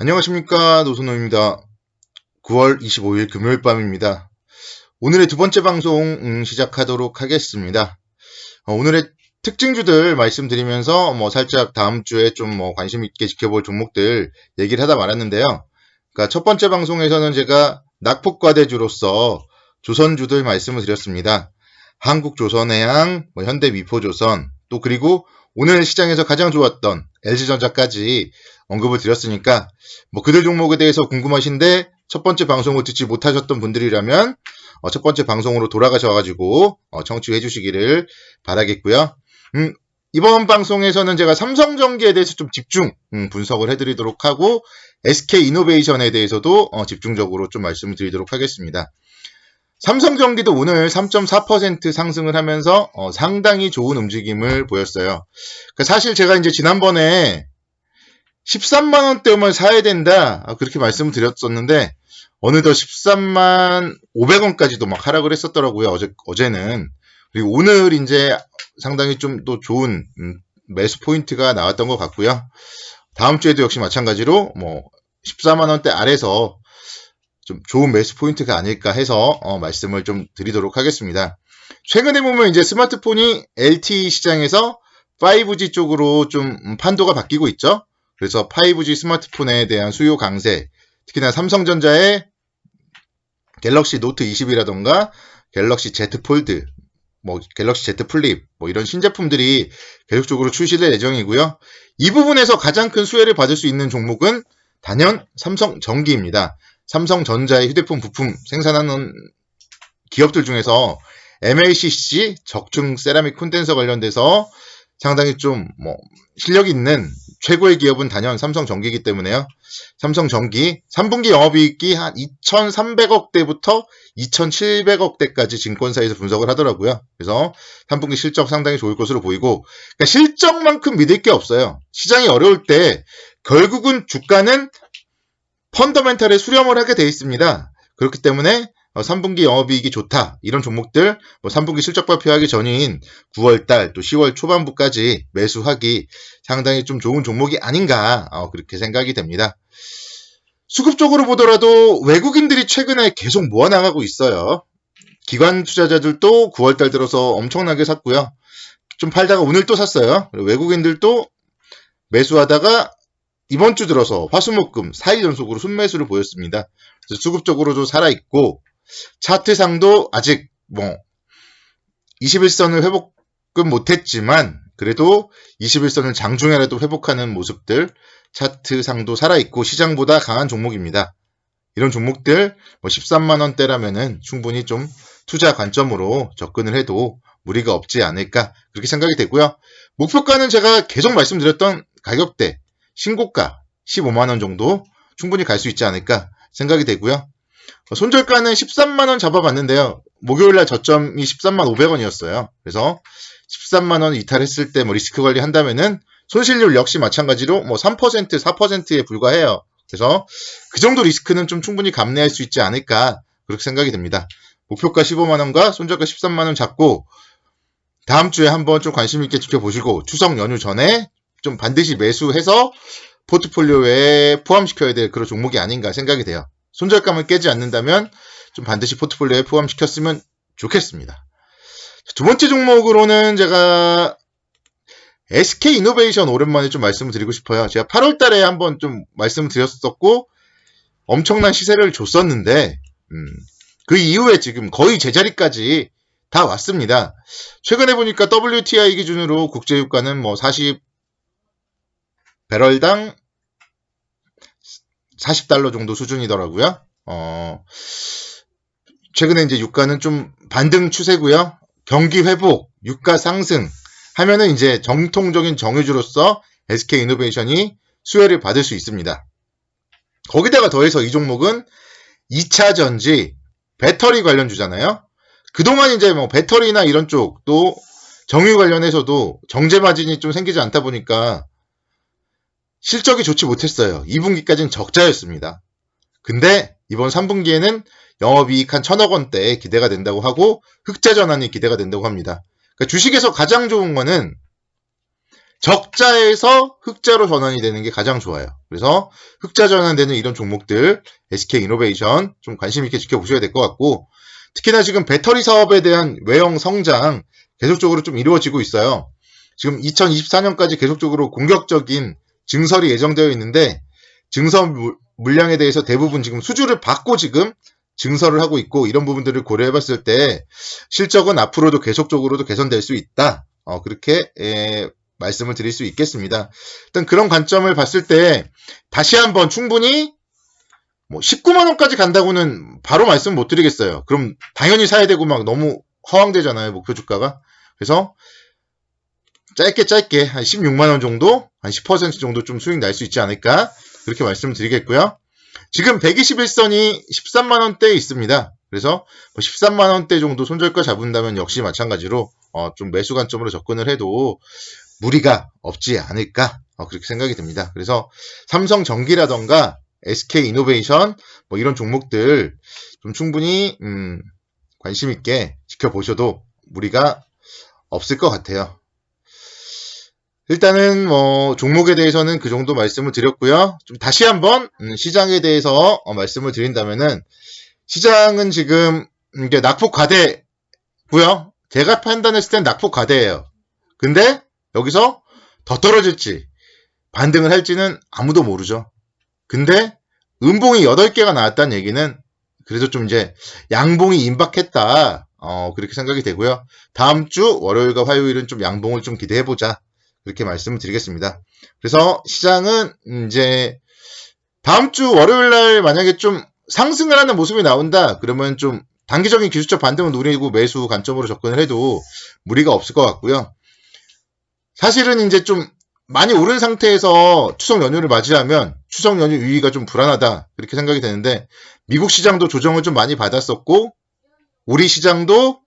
안녕하십니까, 노선호입니다. 9월 25일 금요일 밤입니다. 오늘의 두 번째 방송 시작하도록 하겠습니다. 오늘의 특징주들 말씀드리면서 살짝 다음 주에 좀 관심 있게 지켜볼 종목들 얘기를 하다 말았는데요. 그러니까 첫 번째 방송에서는 제가 낙폭과대주로서 조선주들 말씀을 드렸습니다. 한국조선해양, 현대미포조선, 또 그리고 오늘 시장에서 가장 좋았던 LG전자까지 언급을 드렸으니까 그들 종목에 대해서 궁금하신데 첫 번째 방송을 듣지 못하셨던 분들이라면 첫 번째 방송으로 돌아가셔가지고 청취해 주시기를 바라겠고요. 이번 방송에서는 제가 삼성전기에 대해서 좀 집중 분석을 해드리도록 하고 SK이노베이션에 대해서도 집중적으로 좀 말씀을 드리도록 하겠습니다. 삼성전기도 오늘 3.4% 상승을 하면서 상당히 좋은 움직임을 보였어요. 사실 제가 이제 지난번에 13만 원대만 사야 된다 그렇게 말씀을 드렸었는데 어느덧 13만 500원까지도 막 하락을 했었더라고요. 어제는. 그리고 오늘 이제 상당히 좀 또 좋은 매수 포인트가 나왔던 것 같고요. 다음 주에도 역시 마찬가지로 14만 원대 아래서 좀 좋은 매수 포인트가 아닐까 해서 말씀을 좀 드리도록 하겠습니다. 최근에 보면 이제 스마트폰이 LTE 시장에서 5G 쪽으로 좀 판도가 바뀌고 있죠. 그래서 5G 스마트폰에 대한 수요 강세, 특히나 삼성전자의 갤럭시 노트 20이라던가 갤럭시 Z 폴드, 갤럭시 Z 플립, 이런 신제품들이 계속적으로 출시될 예정이고요. 이 부분에서 가장 큰 수혜를 받을 수 있는 종목은 단연 삼성전기입니다. 삼성전자의 휴대폰 부품 생산하는 기업들 중에서 MLCC 적중 세라믹 콘덴서 관련돼서 상당히 좀 실력 있는 최고의 기업은 단연 삼성전기이기 때문에요. 삼성전기 3분기 영업이익이 한 2,300억대부터 2,700억대까지 증권사에서 분석을 하더라고요. 그래서 3분기 실적 상당히 좋을 것으로 보이고 그러니까 실적만큼 믿을 게 없어요. 시장이 어려울 때 결국은 주가는 펀더멘탈에 수렴을 하게 돼 있습니다. 그렇기 때문에 3분기 영업이익이 좋다. 이런 종목들 3분기 실적 발표하기 전인 9월달 또 10월 초반부까지 매수하기 상당히 좀 좋은 종목이 아닌가 그렇게 생각이 됩니다. 수급적으로 보더라도 외국인들이 최근에 계속 모아나가고 있어요. 기관 투자자들도 9월달 들어서 엄청나게 샀고요. 좀 팔다가 오늘 또 샀어요. 외국인들도 매수하다가 이번 주 들어서 화수목금 4일 연속으로 순매수를 보였습니다. 그래서 수급적으로도 살아있고 차트상도 아직 21선을 회복은 못했지만 그래도 21선을 장중에라도 회복하는 모습들 차트상도 살아있고 시장보다 강한 종목입니다. 이런 종목들 13만원대라면은 충분히 좀 투자 관점으로 접근을 해도 무리가 없지 않을까 그렇게 생각이 되고요. 목표가는 제가 계속 말씀드렸던 가격대 신고가 15만원 정도 충분히 갈 수 있지 않을까 생각이 되고요. 손절가는 13만원 잡아봤는데요. 목요일날 저점이 13만 500원이었어요. 그래서 13만원 이탈했을 때 리스크 관리 한다면은 손실률 역시 마찬가지로 3%, 4%에 불과해요. 그래서 그 정도 리스크는 좀 충분히 감내할 수 있지 않을까 그렇게 생각이 됩니다. 목표가 15만원과 손절가 13만원 잡고 다음 주에 한번 좀 관심 있게 지켜보시고 추석 연휴 전에 좀 반드시 매수해서 포트폴리오에 포함시켜야 될 그런 종목이 아닌가 생각이 돼요. 손절감을 깨지 않는다면 좀 반드시 포트폴리오에 포함시켰으면 좋겠습니다. 두 번째 종목으로는 제가 SK이노베이션 오랜만에 좀 말씀을 드리고 싶어요. 제가 8월 달에 한번 좀 말씀을 드렸었고 엄청난 시세를 줬었는데 그 이후에 지금 거의 제자리까지 다 왔습니다. 최근에 보니까 WTI 기준으로 국제유가는 40배럴당 40달러 정도 수준이더라고요. 최근에 이제 유가는 좀 반등 추세고요. 경기 회복, 유가 상승 하면은 이제 정통적인 정유주로서 SK이노베이션이 수혜를 받을 수 있습니다. 거기다가 더해서 이 종목은 2차 전지, 배터리 관련주잖아요. 그동안 이제 배터리나 이런 쪽 또 정유 관련해서도 정제 마진이 좀 생기지 않다 보니까 실적이 좋지 못했어요. 2분기까지는 적자였습니다. 근데 이번 3분기에는 영업이익 한 1,000억 원대에 기대가 된다고 하고 흑자 전환이 기대가 된다고 합니다. 그러니까 주식에서 가장 좋은 거는 적자에서 흑자로 전환이 되는 게 가장 좋아요. 그래서 흑자 전환되는 이런 종목들 SK이노베이션 좀 관심 있게 지켜보셔야 될 것 같고, 특히나 지금 배터리 사업에 대한 외형 성장 계속적으로 좀 이루어지고 있어요. 지금 2024년까지 계속적으로 공격적인 증설이 예정되어 있는데, 증설 물량에 대해서 대부분 지금 수주를 받고 지금 증설을 하고 있고, 이런 부분들을 고려해 봤을 때 실적은 앞으로도 계속적으로도 개선될 수 있다. 그렇게 말씀을 드릴 수 있겠습니다. 일단 그런 관점을 봤을 때 다시 한번 충분히 뭐 19만원까지 간다고는 바로 말씀 못 드리겠어요. 그럼 당연히 사야 되고 막 너무 허황되잖아요, 목표 주가가. 그래서 짧게 한 16만원 정도, 한 10% 정도 좀 수익 날 수 있지 않을까, 그렇게 말씀드리겠고요. 지금 121선이 13만원대에 있습니다. 그래서 13만원대 정도 손절가 잡은다면 역시 마찬가지로 좀 매수 관점으로 접근을 해도 무리가 없지 않을까, 그렇게 생각이 듭니다. 그래서 삼성전기라던가 SK이노베이션 뭐 이런 종목들 좀 충분히 관심 있게 지켜보셔도 무리가 없을 것 같아요. 일단은 뭐 종목에 대해서는 그 정도 말씀을 드렸고요. 좀 다시 한번 시장에 대해서 말씀을 드린다면은, 시장은 지금 이게 낙폭 과대고요. 제가 판단했을 땐 낙폭 과대예요. 근데 여기서 더 떨어질지 반등을 할지는 아무도 모르죠. 근데 음봉이 8개가 나왔다는 얘기는 그래도 좀 이제 양봉이 임박했다, 그렇게 생각이 되고요. 다음 주 월요일과 화요일은 좀 양봉을 좀 기대해보자, 그렇게 말씀을 드리겠습니다. 그래서 시장은 이제 다음 주 월요일 날 만약에 좀 상승을 하는 모습이 나온다, 그러면 좀 단기적인 기술적 반등을 노리고 매수 관점으로 접근을 해도 무리가 없을 것 같고요. 사실은 이제 좀 많이 오른 상태에서 추석 연휴를 맞이하면 추석 연휴 유의가 좀 불안하다, 그렇게 생각이 되는데, 미국 시장도 조정을 좀 많이 받았었고 우리 시장도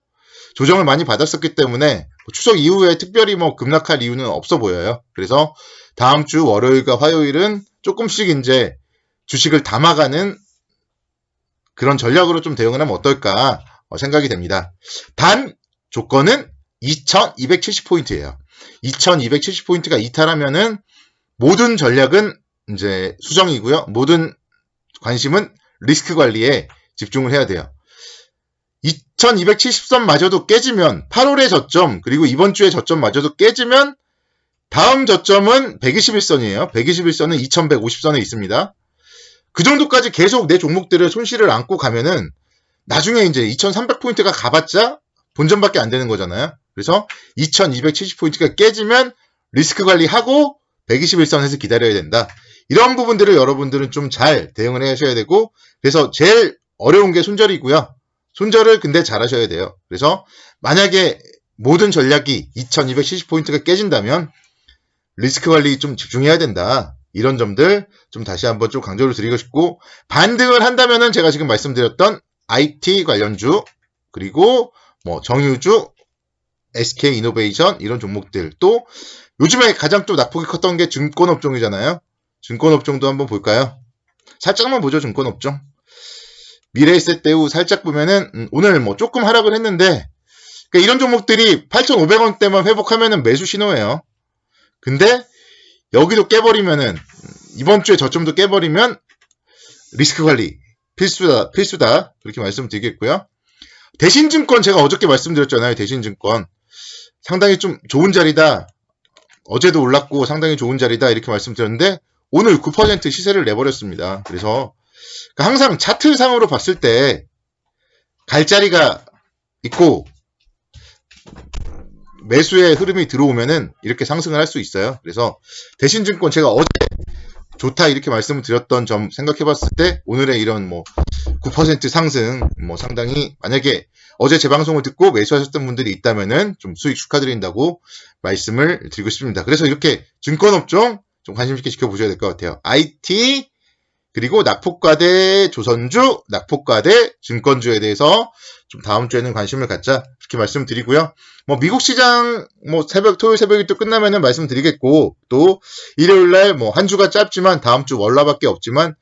조정을 많이 받았었기 때문에 추석 이후에 특별히 뭐 급락할 이유는 없어 보여요. 그래서 다음 주 월요일과 화요일은 조금씩 이제 주식을 담아가는 그런 전략으로 좀 대응을 하면 어떨까 생각이 됩니다. 단 조건은 2270포인트예요. 2270포인트가 이탈하면은 모든 전략은 이제 수정이고요. 모든 관심은 리스크 관리에 집중을 해야 돼요. 2270선마저도 깨지면 8월의 저점, 그리고 이번 주의 저점마저도 깨지면 다음 저점은 121선이에요. 121선은 2150선에 있습니다. 그 정도까지 계속 내 종목들을 손실을 안고 가면은 나중에 이제 2300포인트가 가봤자 본전밖에 안 되는 거잖아요. 그래서 2270포인트가 깨지면 리스크 관리하고 121선에서 기다려야 된다. 이런 부분들을 여러분들은 좀 잘 대응을 하셔야 되고, 그래서 제일 어려운 게 손절이고요. 손절을 근데 잘 하셔야 돼요. 그래서 만약에 모든 전략이 2270포인트가 깨진다면 리스크 관리 좀 집중해야 된다. 이런 점들 좀 다시 한번 좀 강조를 드리고 싶고, 반등을 한다면은 제가 지금 말씀드렸던 IT 관련주, 그리고 뭐 정유주, SK이노베이션 이런 종목들, 또 요즘에 가장 또 낙폭이 컸던 게 증권업종이잖아요. 증권업종도 한번 볼까요? 살짝만 보죠. 증권업종. 미래에셋대우 살짝 보면은 오늘 뭐 조금 하락을 했는데, 그러니까 이런 종목들이 8,500원대만 회복하면은 매수 신호예요. 근데 여기도 깨버리면은, 이번 주에 저점도 깨버리면 리스크 관리 필수다 그렇게 말씀드리겠고요. 대신증권 제가 어저께 말씀드렸잖아요. 대신증권 상당히 좀 좋은 자리다, 어제도 올랐고 상당히 좋은 자리다, 이렇게 말씀드렸는데 오늘 9% 시세를 내버렸습니다. 그래서 항상 차트상으로 봤을 때 갈 자리가 있고 매수의 흐름이 들어오면은 이렇게 상승을 할 수 있어요. 그래서 대신증권 제가 어제 좋다 이렇게 말씀을 드렸던 점 생각해 봤을 때 오늘의 이런 뭐 9% 상승, 뭐 상당히, 만약에 어제 제 방송을 듣고 매수하셨던 분들이 있다면은 좀 수익 축하드린다고 말씀을 드리고 싶습니다. 그래서 이렇게 증권업종 좀 관심 있게 지켜보셔야 될 것 같아요. IT, 그리고 낙폭과대 조선주, 낙폭과대 증권주에 대해서 좀 다음 주에는 관심을 갖자, 이렇게 말씀드리고요. 뭐 미국 시장 뭐 토요일 새벽이 또 끝나면은 말씀드리겠고, 또 일요일날 뭐 한 주가 짧지만 다음 주 월화밖에 없지만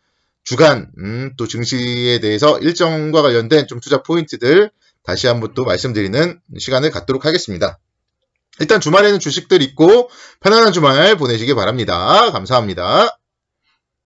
주간 또 증시에 대해서 일정과 관련된 좀 투자 포인트들 다시 한번 또 말씀드리는 시간을 갖도록 하겠습니다. 일단 주말에는 주식들 있고 편안한 주말 보내시기 바랍니다. 감사합니다.